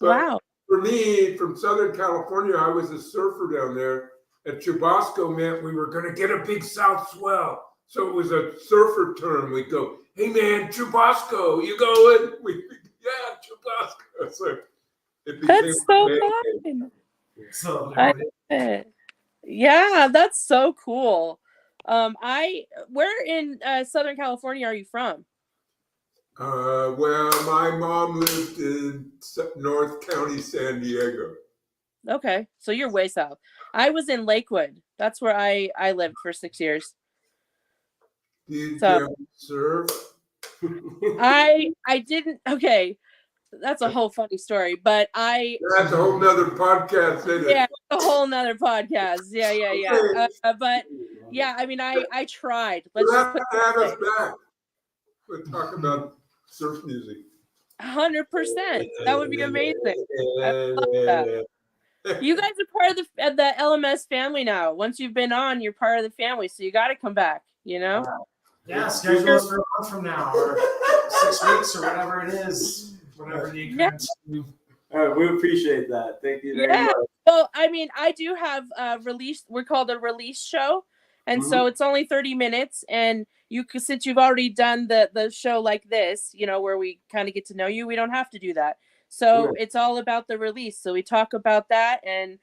But wow. For me, from Southern California, I was a surfer down there, and Chabasco meant we were going to get a big south swell. So it was a surfer term. We'd go, "Hey man, Chabasco, you going?" Yeah, Chabasco. So that's so fun. Yeah, that's so cool. Where in Southern California are you from? Well, my mom lived in North County, San Diego. Okay, so you're way south. I was in Lakewood. That's where I lived for 6 years. Do you serve? I didn't. Okay, that's a whole funny story. But that's a whole nother podcast, isn't it? Yeah, a whole nother podcast. Yeah. But yeah, I mean, I tried. Let's just have us back. We'll talk about surf music. 100%. That would be amazing. I love that. You guys are part of the LMS family now. Once you've been on, you're part of the family, so you got to come back. Yeah, schedule us for a month from now, or 6 weeks, or whatever it is. Whatever you can do. All right, we appreciate that. Thank you very much. Well, I mean, I do have we're called a release show. And so it's only 30 minutes. And since you've already done the show like this, where we kind of get to know you, we don't have to do that. So it's all about the release. So we talk about that, and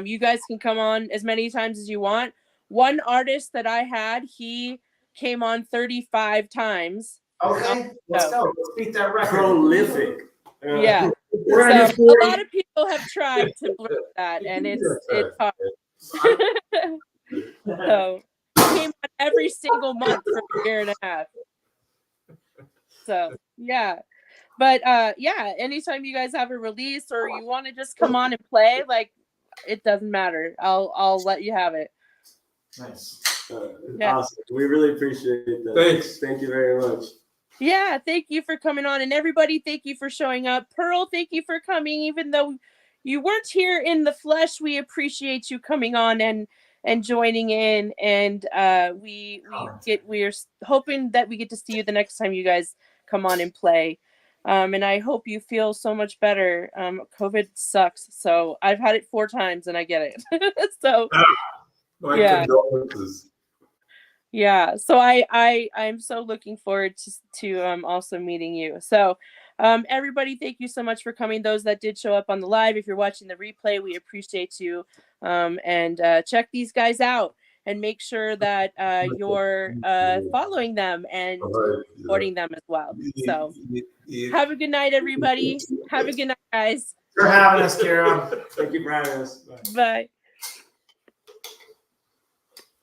you guys can come on as many times as you want. One artist that I had, he came on 35 times. Okay, let's go. Let's beat that record. Prolific. Yeah. So a lot of people have tried to break that, and it's hard. So he came on every single month for a year and a half. So yeah. But anytime you guys have a release or you want to just come on and play, like, it doesn't matter. I'll let you have it. Nice. Awesome. We really appreciate that. Thanks. Thank you very much. Yeah, thank you for coming on, and everybody, thank you for showing up. Pearl, thank you for coming, even though you weren't here in the flesh. We appreciate you coming on and joining in, and we're hoping that we get to see you the next time you guys come on and play. And I hope you feel so much better. COVID sucks, so I've had it 4 times, and I get it. So my condolences. Yeah, so I'm so looking forward to also meeting you. So everybody, thank you so much for coming. Those that did show up on the live, if you're watching the replay, we appreciate you. And check these guys out and make sure that you're following them and supporting them as well. So have a good night, everybody. Have a good night, guys. Thanks for having us, Kara. Thank you for having us. Bye.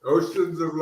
Oceans of love.